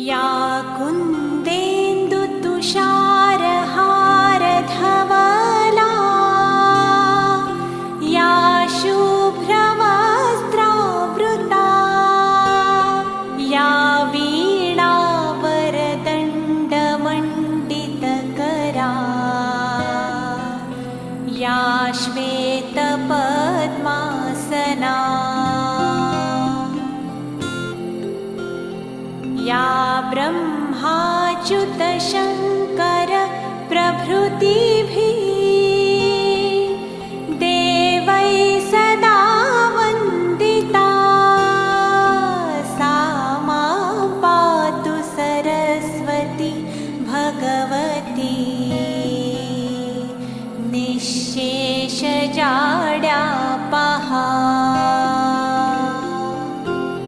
या कुन्देन्दुतुषारहारधवला या शुभ्रवस्त्रावृता या वीणावरदण्डमण्डितकरा या श्वेतपद्मासना या ब्रह्माच्युतशङ्करा